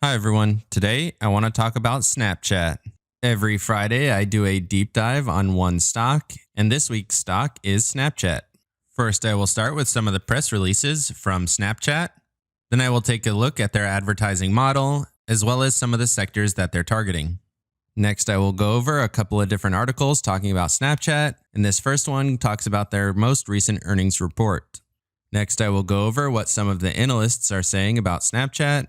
Hi everyone. Today I want to talk about Snapchat. Every Friday I do a deep dive on one stock, and this week's stock is Snapchat. First, I will start with some of the press releases from Snapchat. Then I will take a look at their advertising model, as well as some of the sectors that they're targeting. Next, I will go over a couple of different articles talking about Snapchat, and this first one talks about their most recent earnings report. Next, I will go over what some of the analysts are saying about Snapchat.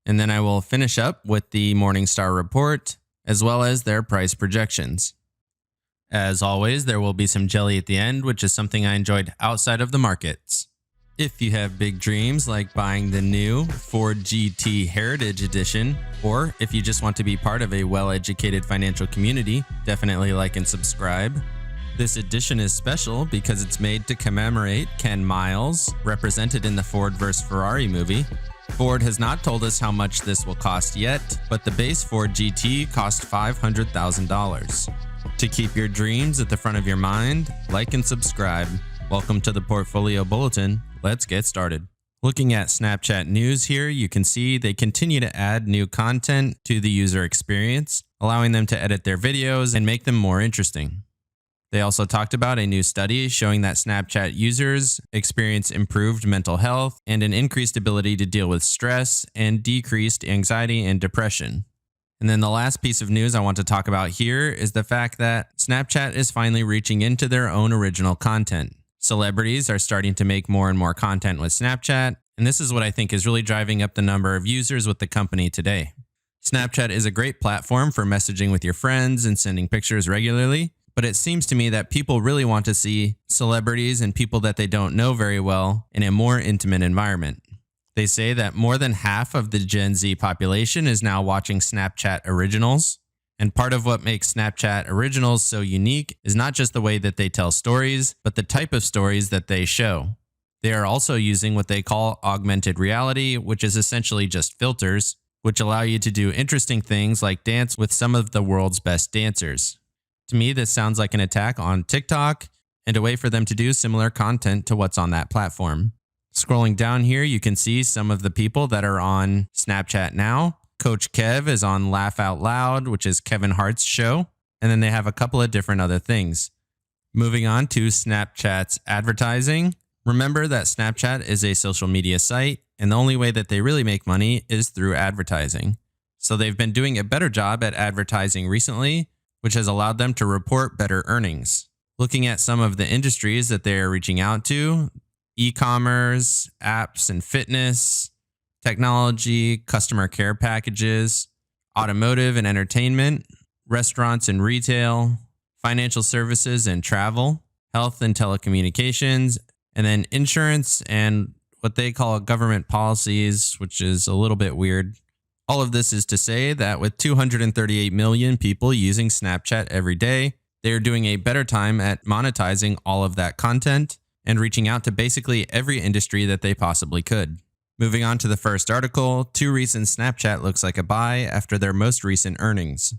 And then I will finish up with the Morningstar Report, as well as their price projections. As always, there will be some jelly at the end, which is something I enjoyed outside of the markets. If you have big dreams like buying the new Ford GT Heritage Edition, or if you just want to be part of a well-educated financial community, definitely like and subscribe. This edition is special because it's made to commemorate Ken Miles, represented in the Ford vs. Ferrari movie. Ford has not told us how much this will cost yet, but the base Ford GT cost $500,000. To keep your dreams at the front of your mind, like and subscribe. Welcome to the Portfolio Bulletin. Let's get started. Looking at Snapchat news here, you can see they continue to add new content to the user experience, allowing them to edit their videos and make them more interesting. They also talked about a new study showing that Snapchat users experience improved mental health and an increased ability to deal with stress and decreased anxiety and depression. And then the last piece of news I want to talk about here is the fact that Snapchat is finally reaching into their own original content. Celebrities are starting to make more and more content with Snapchat, and this is what I think is really driving up the number of users with the company today. Snapchat is a great platform for messaging with your friends and sending pictures regularly. But it seems to me that people really want to see celebrities and people that they don't know very well in a more intimate environment. They say that more than half of the Gen Z population is now watching Snapchat Originals. And part of what makes Snapchat Originals so unique is not just the way that they tell stories, but the type of stories that they show. They are also using what they call augmented reality, which is essentially just filters, which allow you to do interesting things like dance with some of the world's best dancers. To me, this sounds like an attack on TikTok and a way for them to do similar content to what's on that platform. Scrolling down here, you can see some of the people that are on Snapchat now. Coach Kev is on Laugh Out Loud, which is Kevin Hart's show. And then they have a couple of different other things. Moving on to Snapchat's advertising. Remember that Snapchat is a social media site, and the only way that they really make money is through advertising. So they've been doing a better job at advertising recently, which has allowed them to report better earnings. Looking at some of the industries that they are reaching out to, e-commerce, apps and fitness, technology, customer care packages, automotive and entertainment, restaurants and retail, financial services and travel, health and telecommunications, and then insurance and what they call government policies, which is a little bit weird. All of this is to say that with 238 million people using Snapchat every day, they are doing a better time at monetizing all of that content and reaching out to basically every industry that they possibly could. Moving on to the first article, too recent Snapchat looks like a buy after their most recent earnings.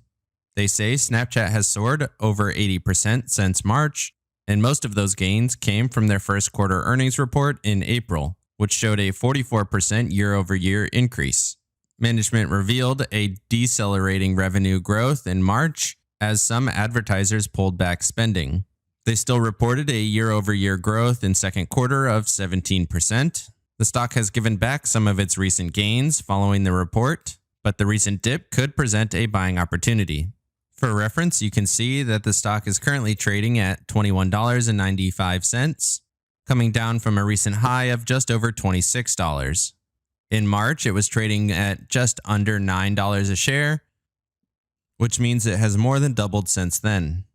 They say Snapchat has soared over 80% since March, and most of those gains came from their first quarter earnings report in April, which showed a 44% year-over-year increase. Management revealed a decelerating revenue growth in March as some advertisers pulled back spending. They still reported a year-over-year growth in second quarter of 17%. The stock has given back some of its recent gains following the report, but the recent dip could present a buying opportunity. For reference, you can see that the stock is currently trading at $21.95, coming down from a recent high of just over $26. In March, it was trading at just under $9 a share, which means it has more than doubled since then.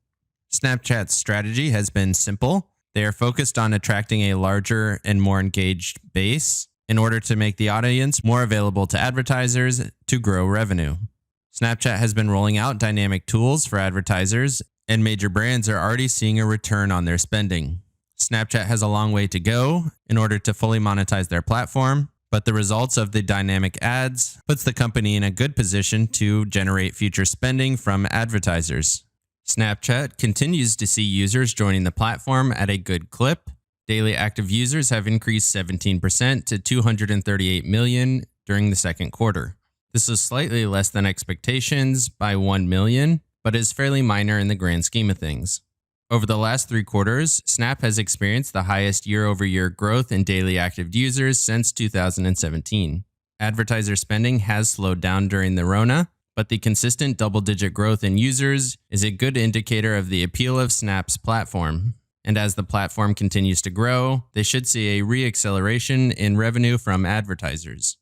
Snapchat's strategy has been simple. They are focused on attracting a larger and more engaged base in order to make the audience more available to advertisers to grow revenue. Snapchat has been rolling out dynamic tools for advertisers, and major brands are already seeing a return on their spending. Snapchat has a long way to go in order to fully monetize their platform, but the results of the dynamic ads puts the company in a good position to generate future spending from advertisers. Snapchat continues to see users joining the platform at a good clip. Daily active users have increased 17% to 238 million during the second quarter. This is slightly less than expectations by 1 million, but is fairly minor in the grand scheme of things. Over the last 3 quarters, Snap has experienced the highest year-over-year growth in daily active users since 2017. Advertiser spending has slowed down during the Rona, but the consistent double-digit growth in users is a good indicator of the appeal of Snap's platform. And as the platform continues to grow, they should see a re-acceleration in revenue from advertisers.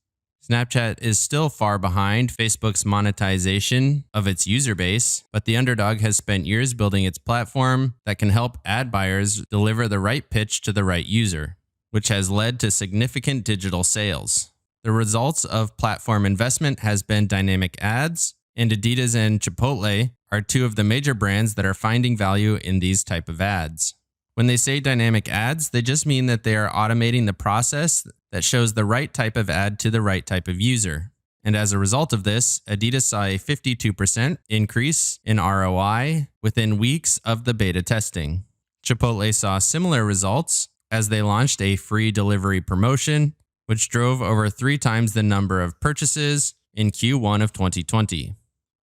Snapchat is still far behind Facebook's monetization of its user base, but the underdog has spent years building its platform that can help ad buyers deliver the right pitch to the right user, which has led to significant digital sales. The results of platform investment has been dynamic ads, and Adidas and Chipotle are 2 of the major brands that are finding value in these type of ads. When they say dynamic ads, they just mean that they are automating the process that shows the right type of ad to the right type of user. And as a result of this, Adidas saw a 52% increase in ROI within weeks of the beta testing. Chipotle saw similar results as they launched a free delivery promotion, which drove over 3 times the number of purchases in Q1 of 2020.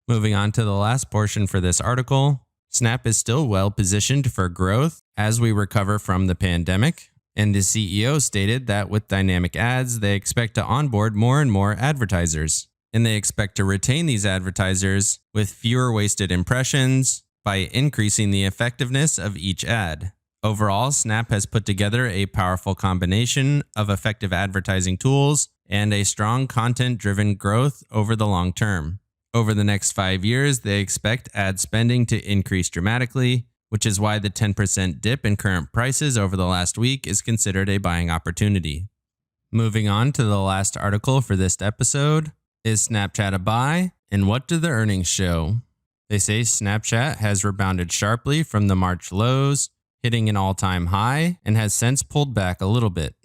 Moving on to the last portion for this article, Snap is still well positioned for growth as we recover from the pandemic, and the CEO stated that with dynamic ads, they expect to onboard more and more advertisers, and they expect to retain these advertisers with fewer wasted impressions by increasing the effectiveness of each ad. Overall, Snap has put together a powerful combination of effective advertising tools and a strong content-driven growth over the long term. Over the next 5 years, they expect ad spending to increase dramatically, which is why the 10% dip in current prices over the last week is considered a buying opportunity. Moving on to the last article for this episode, is Snapchat a buy, and what do the earnings show? They say Snapchat has rebounded sharply from the March lows, hitting an all-time high, and has since pulled back a little bit.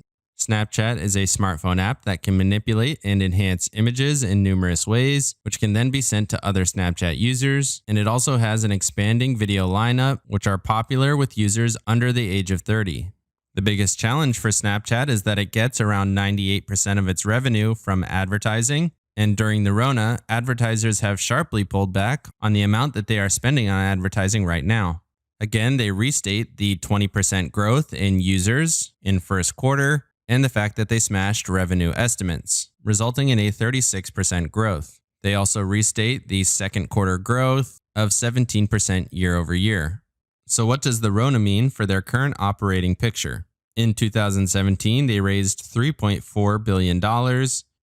Snapchat is a smartphone app that can manipulate and enhance images in numerous ways, which can then be sent to other Snapchat users, and it also has an expanding video lineup, which are popular with users under the age of 30. The biggest challenge for Snapchat is that it gets around 98% of its revenue from advertising, and during the Rona, advertisers have sharply pulled back on the amount that they are spending on advertising right now. Again, they restate the 20% growth in users in first quarter, and the fact that they smashed revenue estimates, resulting in a 36% growth. They also restate the second quarter growth of 17% year over year. So what does the Rona mean for their current operating picture? In 2017, they raised $3.4 billion,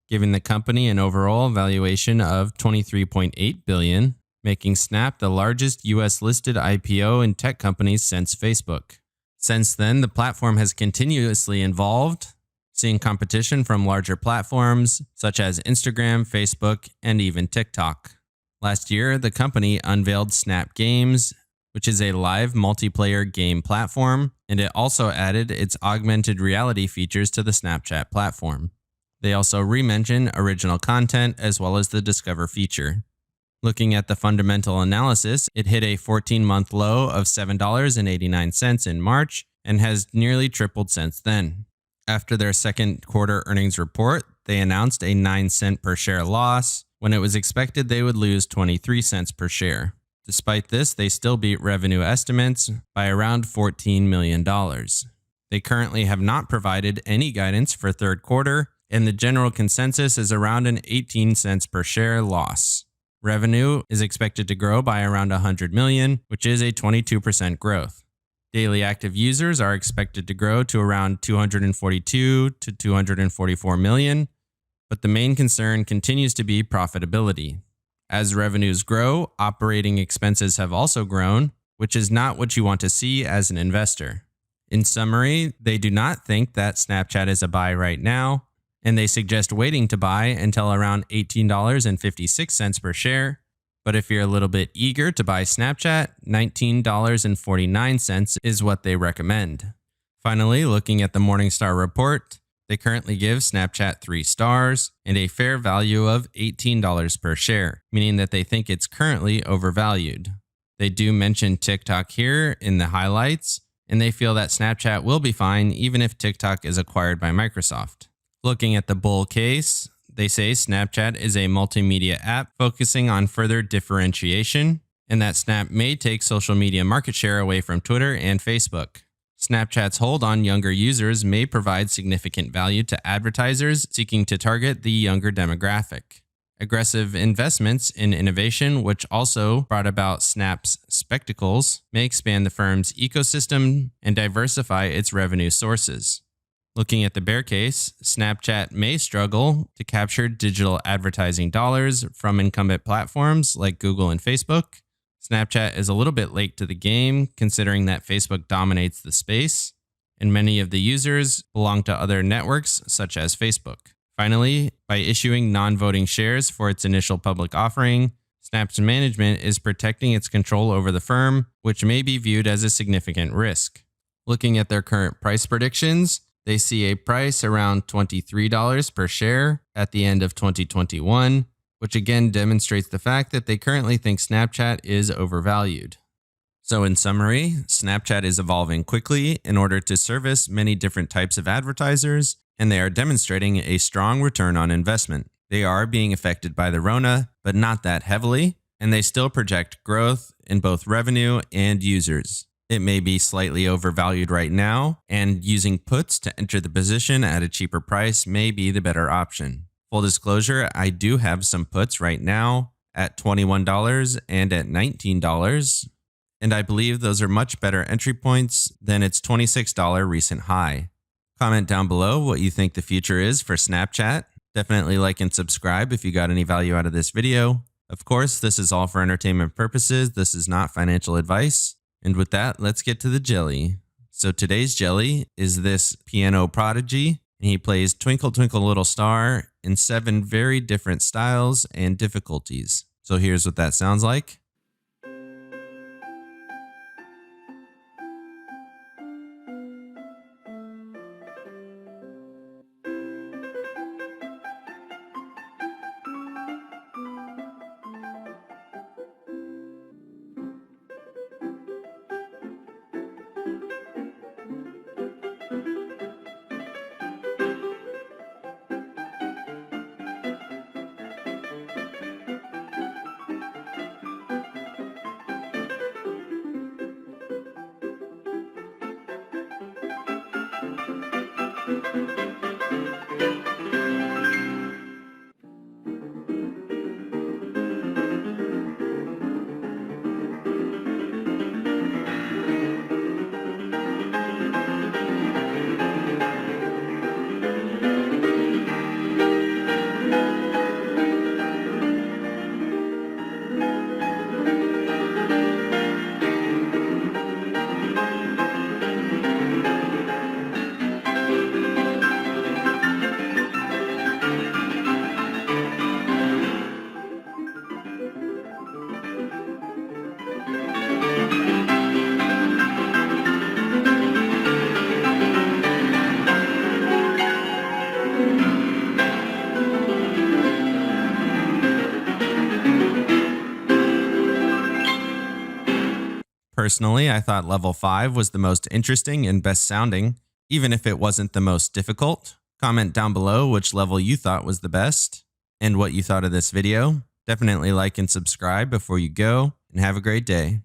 giving the company an overall valuation of $23.8 billion, making Snap the largest US-listed IPO in tech companies since Facebook. Since then, the platform has continuously evolved, seeing competition from larger platforms such as Instagram, Facebook, and even TikTok. Last year, the company unveiled Snap Games, which is a live multiplayer game platform, and it also added its augmented reality features to the Snapchat platform. They also re-mention original content as well as the Discover feature. Looking at the fundamental analysis, it hit a 14-month low of $7.89 in March and has nearly tripled since then. After their second quarter earnings report, they announced a 9-cent per share loss when it was expected they would lose 23 cents per share. Despite this, they still beat revenue estimates by around $14 million. They currently have not provided any guidance for third quarter, and the general consensus is around an 18 cents per share loss. Revenue is expected to grow by around 100 million, which is a 22% growth. Daily active users are expected to grow to around 242 to 244 million, but the main concern continues to be profitability. As revenues grow, operating expenses have also grown, which is not what you want to see as an investor. In summary, they do not think that Snapchat is a buy right now, and they suggest waiting to buy until around $18.56 per share. But if you're a little bit eager to buy Snapchat, $19.49 is what they recommend. Finally, looking at the Morningstar Report, they currently give Snapchat 3 stars and a fair value of $18 per share, meaning that they think it's currently overvalued. They do mention TikTok here in the highlights, and they feel that Snapchat will be fine even if TikTok is acquired by Microsoft. Looking at the bull case, They say Snapchat is a multimedia app focusing on further differentiation, and that Snap may take social media market share away from Twitter and Facebook. Snapchat's hold on younger users may provide significant value to advertisers seeking to target the younger demographic. Aggressive investments in innovation, which also brought about Snap's spectacles, may expand the firm's ecosystem and diversify its revenue sources. Looking at the bear case, Snapchat may struggle to capture digital advertising dollars from incumbent platforms like Google and Facebook. Snapchat is a little bit late to the game, considering that Facebook dominates the space, and many of the users belong to other networks such as Facebook. Finally, by issuing non-voting shares for its initial public offering, Snap's management is protecting its control over the firm, which may be viewed as a significant risk. Looking at their current price predictions, they see a price around $23 per share at the end of 2021, which again demonstrates the fact that they currently think Snapchat is overvalued. So in summary, Snapchat is evolving quickly in order to service many different types of advertisers, and they are demonstrating a strong return on investment. They are being affected by the Rona, but not that heavily, and they still project growth in both revenue and users. It may be slightly overvalued right now, and using puts to enter the position at a cheaper price may be the better option. Full disclosure, I do have some puts right now at $21 and at $19, and I believe those are much better entry points than its $26 recent high. Comment down below what you think the future is for Snapchat. Definitely like and subscribe if you got any value out of this video. Of course, this is all for entertainment purposes. This is not financial advice. And with that, let's get to the jelly. So today's jelly is this piano prodigy, and he plays Twinkle Twinkle Little Star in 7 very different styles and difficulties. So here's what that sounds like. Personally, I thought level 5 was the most interesting and best sounding, even if it wasn't the most difficult. Comment down below which level you thought was the best and what you thought of this video. Definitely like and subscribe before you go, and have a great day.